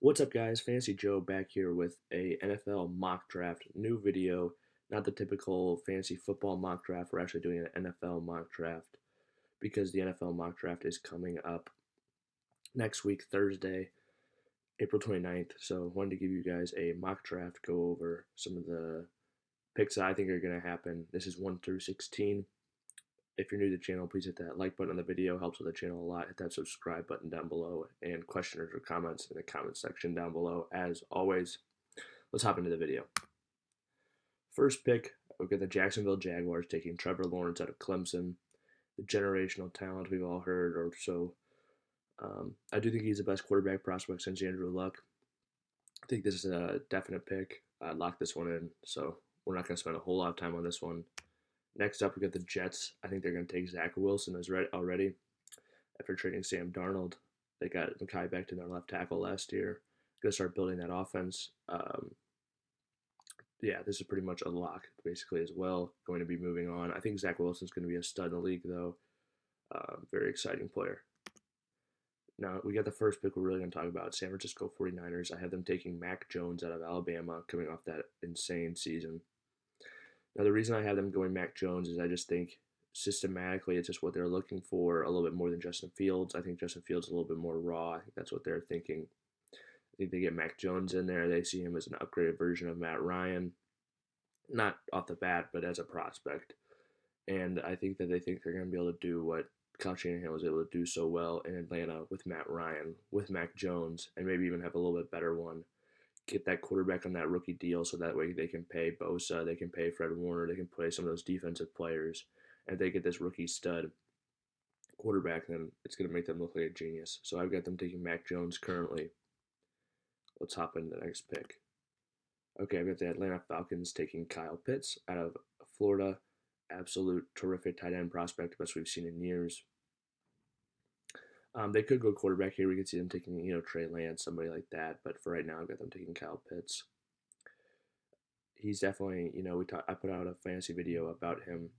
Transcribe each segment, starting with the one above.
What's up, guys? Fantasy Joe back here with a NFL mock draft new video. Not the typical fantasy football mock draft. We're actually doing an NFL mock draft because the NFL mock draft is coming up next week, Thursday, April 29th. So, wanted to give you guys a mock draft, go over some of the picks that I think are going to happen. This is 1 through 16. If you're new to the channel, please hit that like button on the video. Helps with the channel a lot. Hit that subscribe button down below and questions or comments in the comment section down below. As always, let's hop into the video. First pick, we've got the Jacksonville Jaguars taking Trevor Lawrence out of Clemson. The generational talent we've all heard or so. I do think he's the best quarterback prospect since Andrew Luck. I think this is a definite pick. I locked this one in, so we're not going to spend a whole lot of time on this one. Next up, we got the Jets. I think they're going to take Zach Wilson as already after trading Sam Darnold. They got Micah back to their left tackle last year. Going to start building that offense. This is pretty much a lock, basically, as well. Going to be moving on. I think Zach Wilson's going to be a stud in the league, though. Very exciting player. Now, we got the first pick we're really going to talk about, San Francisco 49ers. I have them taking Mac Jones out of Alabama, coming off that insane season. Now, the reason I have them going Mac Jones is I just think systematically it's just what they're looking for a little bit more than Justin Fields. I think Justin Fields is a little bit more raw. I think that's what they're thinking. I think they get Mac Jones in there. They see him as an upgraded version of Matt Ryan. Not off the bat, but as a prospect. And I think that they think they're going to be able to do what Kyle Shanahan was able to do so well in Atlanta with Matt Ryan, with Mac Jones, and maybe even have a little bit better one. Get that quarterback on that rookie deal so that way they can pay Bosa, they can pay Fred Warner, they can play some of those defensive players. And if they get this rookie stud quarterback, then it's going to make them look like a genius. So I've got them taking Mac Jones currently. Let's hop into the next pick. Okay, I've got the Atlanta Falcons taking Kyle Pitts out of Florida. Absolute terrific tight end prospect, best we've seen in years. They could go quarterback here. We could see them taking, Trey Lance, somebody like that. But for right now, I've got them taking Kyle Pitts. He's definitely, I put out a fantasy video about him,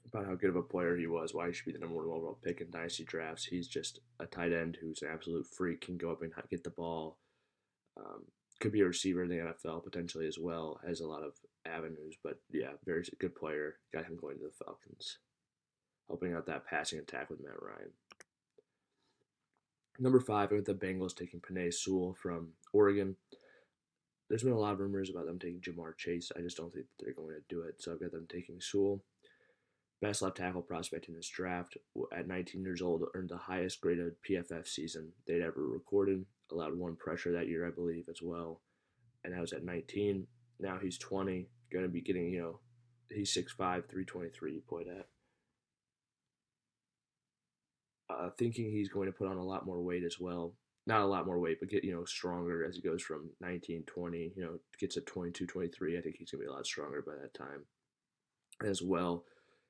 about how good of a player he was, why he should be the number one overall pick in dynasty drafts. He's just a tight end who's an absolute freak, can go up and get the ball. Could be a receiver in the NFL potentially as well, has a lot of avenues. But yeah, very good player. Got him going to the Falcons, helping out that passing attack with Matt Ryan. Number 5, with the Bengals taking Penei Sewell from Oregon. There's been a lot of rumors about them taking Ja'Marr Chase. I just don't think that they're going to do it. So I've got them taking Sewell. Best left tackle prospect in this draft. At 19 years old, earned the highest graded PFF season they'd ever recorded. Allowed 1 pressure that year, I believe, as well. And that was at 19. Now he's 20. Going to be getting, he's 6'5", 323 he played at. Thinking he's going to put on a lot more weight as well. Not a lot more weight, but get, stronger as he goes from 19, 20, gets to 22, 23. I think he's going to be a lot stronger by that time as well.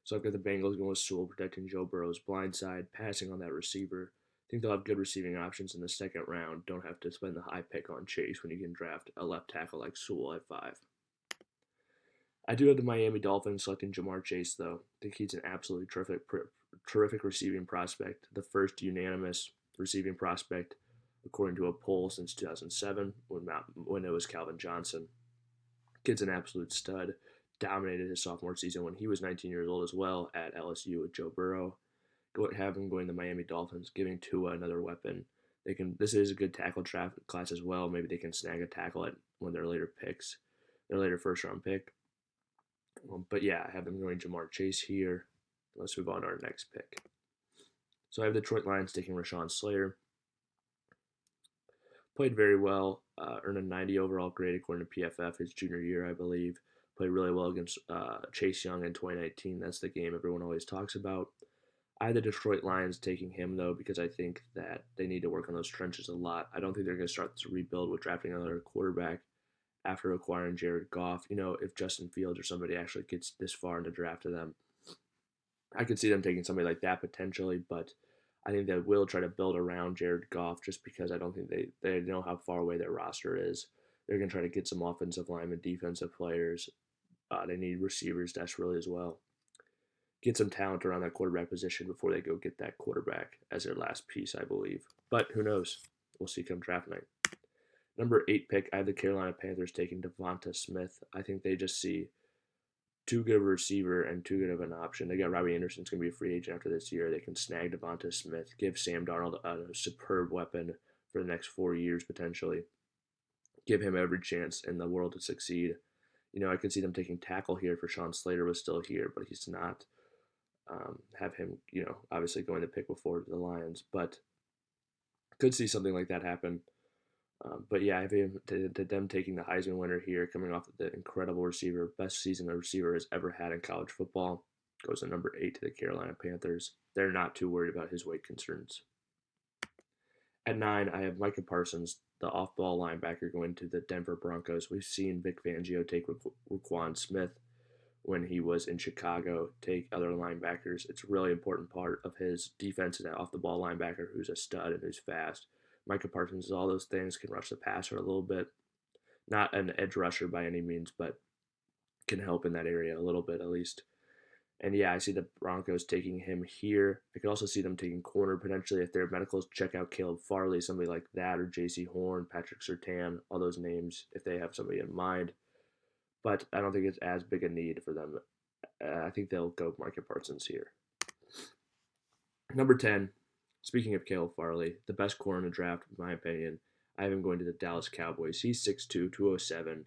So I've got the Bengals going with Sewell, protecting Joe Burrow's blind side, passing on that receiver. I think they'll have good receiving options in the second round. Don't have to spend the high pick on Chase when you can draft a left tackle like Sewell at 5. I do have the Miami Dolphins selecting Ja'Marr Chase, though. I think he's an absolutely terrific receiving prospect. The first unanimous receiving prospect, according to a poll, since 2007, when it was Calvin Johnson. Kid's an absolute stud. Dominated his sophomore season when he was 19 years old as well at LSU with Joe Burrow. Have him going to the Miami Dolphins, giving Tua another weapon. This is a good tackle draft class as well. Maybe they can snag a tackle at one of their later picks, their later first-round pick. But yeah, I have them going Ja'Marr Chase here. Let's move on to our next pick. So I have the Detroit Lions taking Rashawn Slater. Played very well, earned a 90 overall grade according to PFF his junior year, I believe. Played really well against Chase Young in 2019. That's the game everyone always talks about. I had the Detroit Lions taking him, though, because I think that they need to work on those trenches a lot. I don't think they're going to start to rebuild with drafting another quarterback after acquiring Jared Goff. If Justin Fields or somebody actually gets this far in the draft to them, I could see them taking somebody like that potentially, but I think they will try to build around Jared Goff just because I don't think they know how far away their roster is. They're going to try to get some offensive linemen, defensive players. They need receivers desperately as well. Get some talent around that quarterback position before they go get that quarterback as their last piece, I believe. But who knows? We'll see come draft night. Number 8 pick, I have the Carolina Panthers taking DeVonta Smith. I think they just see too good of a receiver and too good of an option. They got Robbie Anderson's going to be a free agent after this year. They can snag DeVonta Smith, give Sam Darnold a superb weapon for the next 4 years potentially. Give him every chance in the world to succeed. I could see them taking tackle here if Rashawn Slater was still here, but he's not. Have him, obviously going to pick before the Lions, but could see something like that happen. But yeah, I have him to them taking the Heisman winner here, coming off of the incredible receiver, best season a receiver has ever had in college football. Goes to number 8 to the Carolina Panthers. They're not too worried about his weight concerns. At 9, I have Micah Parsons, the off-ball linebacker, going to the Denver Broncos. We've seen Vic Fangio take Roquan Smith when he was in Chicago, take other linebackers. It's a really important part of his defense, that off-the-ball linebacker who's a stud and who's fast. Micah Parsons is all those things, can rush the passer a little bit. Not an edge rusher by any means, but can help in that area a little bit at least. And yeah, I see the Broncos taking him here. I could also see them taking corner potentially if their medicals check out Caleb Farley, somebody like that, or J.C. Horn, Patrick Surtain, all those names if they have somebody in mind. But I don't think it's as big a need for them. I think they'll go Micah Parsons here. Number 10, speaking of Caleb Farley, the best corner in the draft, in my opinion, I have him going to the Dallas Cowboys. He's 6'2", 207.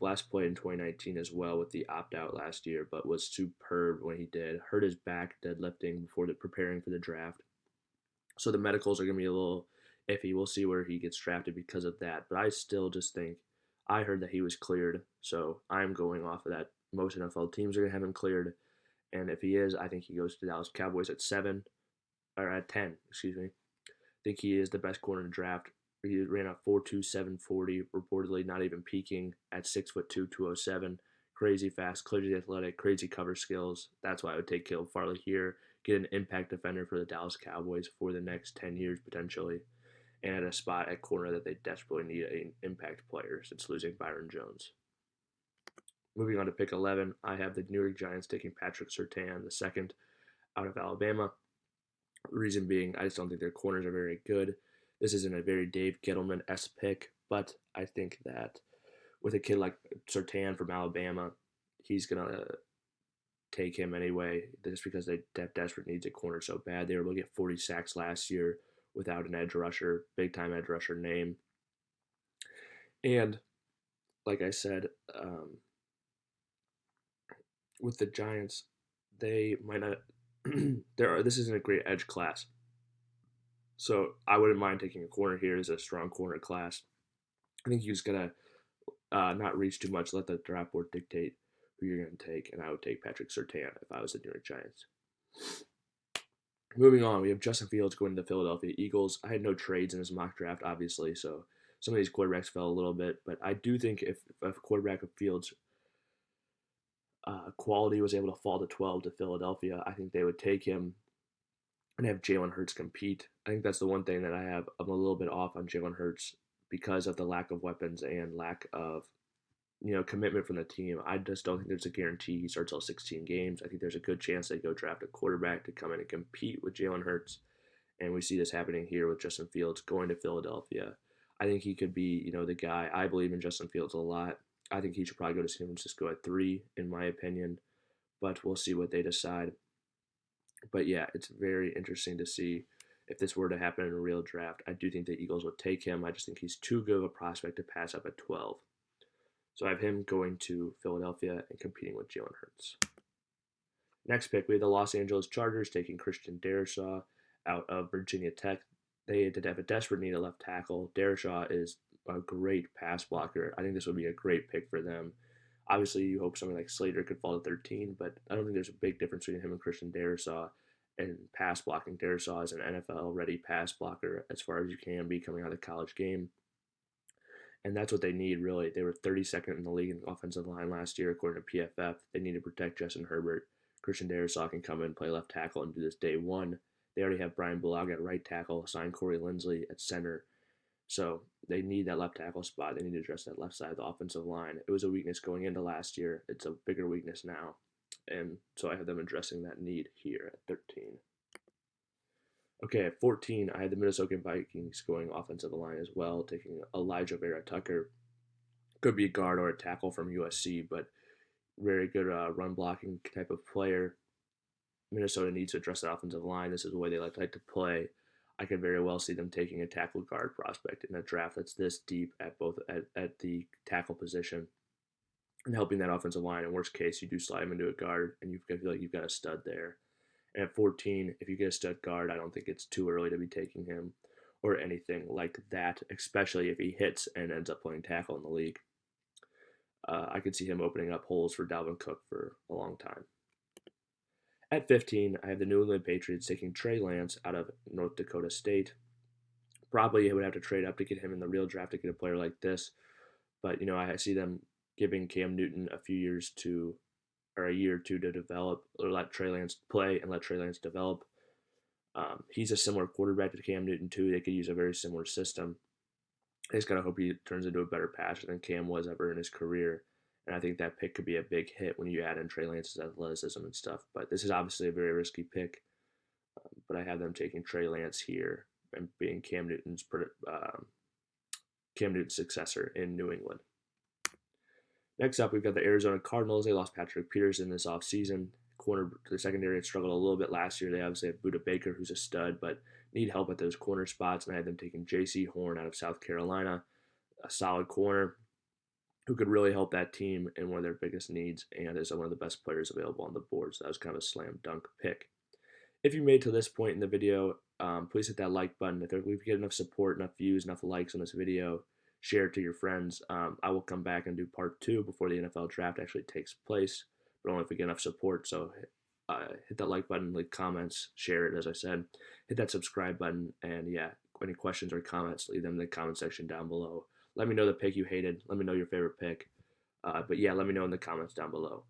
Last played in 2019 as well with the opt-out last year, but was superb when he did. Hurt his back deadlifting before preparing for the draft. So the medicals are going to be a little iffy. We'll see where he gets drafted because of that. But I still just think, I heard that he was cleared, so I'm going off of that. Most NFL teams are going to have him cleared. And if he is, I think he goes to the Dallas Cowboys at 10, excuse me. I think he is the best corner in the draft. He ran a 4.27 40, reportedly not even peaking at 6'2", 207. Crazy fast, crazy athletic, crazy cover skills. That's why I would take Caleb Farley here. Get an impact defender for the Dallas Cowboys for the next 10 years potentially. And at a spot at corner that they desperately need an impact player since losing Byron Jones. Moving on to pick 11, I have the New York Giants taking Patrick Surtain, the second out of Alabama. Reason being, I just don't think their corners are very good. This isn't a very Dave Gettleman-esque pick, but I think that with a kid like Surtain from Alabama, he's going to take him anyway, just because they desperate needs a corner so bad. They were able to get 40 sacks last year without an edge rusher, big-time edge rusher name. And like I said, with the Giants, they might not this isn't a great edge class. So I wouldn't mind taking a corner here as a strong corner class. I think you just got to not reach too much, let the draft board dictate who you're going to take, and I would take Patrick Surtain if I was the New York Giants. Moving on, we have Justin Fields going to the Philadelphia Eagles. I had no trades in his mock draft, obviously, so some of these quarterbacks fell a little bit, but I do think if a quarterback of Fields' quality was able to fall to 12 to Philadelphia, I think they would take him and have Jalen Hurts compete. I think that's the one thing that I'm a little bit off on Jalen Hurts because of the lack of weapons and lack of commitment from the team. I just don't think there's a guarantee he starts all 16 games. I think there's a good chance they go draft a quarterback to come in and compete with Jalen Hurts. And we see this happening here with Justin Fields going to Philadelphia. I think he could be, the guy. I believe in Justin Fields a lot. I think he should probably go to San Francisco at 3, in my opinion. But we'll see what they decide. But yeah, it's very interesting to see if this were to happen in a real draft. I do think the Eagles would take him. I just think he's too good of a prospect to pass up at 12. So I have him going to Philadelphia and competing with Jalen Hurts. Next pick, we have the Los Angeles Chargers taking Christian Darrisaw out of Virginia Tech. They did have a desperate need at left tackle. Darrisaw is a great pass blocker. I think this would be a great pick for them. Obviously, you hope somebody like Slater could fall to 13, but I don't think there's a big difference between him and Christian Darrisaw and pass blocking. Darrisaw is an NFL-ready pass blocker as far as you can be coming out of the college game. And that's what they need, really. They were 32nd in the league in the offensive line last year, according to PFF. They need to protect Justin Herbert. Christian Darrisaw can come in, play left tackle, and do this day one. They already have Brian Bulaga at right tackle, signed Corey Linsley at center. So they need that left tackle spot. They need to address that left side of the offensive line. It was a weakness going into last year. It's a bigger weakness now. And so I have them addressing that need here at 13. Okay, at 14, I had the Minnesota Vikings going offensive line as well, taking Alijah Vera-Tucker. Could be a guard or a tackle from USC, but very good run blocking type of player. Minnesota needs to address that offensive line. This is the way they like to play. I could very well see them taking a tackle guard prospect in a draft that's this deep at both at the tackle position and helping that offensive line. In worst case, you do slide him into a guard, and you feel like you've got a stud there. And at 14, if you get a stud guard, I don't think it's too early to be taking him or anything like that, especially if he hits and ends up playing tackle in the league. I could see him opening up holes for Dalvin Cook for a long time. At 15, I have the New England Patriots taking Trey Lance out of North Dakota State. Probably would have to trade up to get him in the real draft to get a player like this. But, I see them giving Cam Newton a year or two to develop, or let Trey Lance play and let Trey Lance develop. He's a similar quarterback to Cam Newton, too. They could use a very similar system. I just got to hope he turns into a better passer than Cam was ever in his career. And I think that pick could be a big hit when you add in Trey Lance's athleticism and stuff. But this is obviously a very risky pick. But I have them taking Trey Lance here and being Cam Newton's successor in New England. Next up, we've got the Arizona Cardinals. They lost Patrick Peterson this offseason. The secondary had struggled a little bit last year. They obviously have Budda Baker, who's a stud, but need help at those corner spots. And I had them taking Jaycee Horn out of South Carolina, a solid corner who could really help that team in one of their biggest needs and is one of the best players available on the board. So that was kind of a slam dunk pick. If you made to this point in the video, please hit that like button. If we get enough support, enough views, enough likes on this video, share it to your friends. I will come back and do part 2 before the NFL draft actually takes place, but only if we get enough support. So hit that like button, leave comments, share it, as I said. Hit that subscribe button, and yeah, any questions or comments, leave them in the comment section down below. Let me know the pick you hated. Let me know your favorite pick. But yeah, let me know in the comments down below.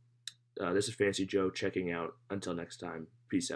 This is Fancy Joe checking out. Until next time, peace out.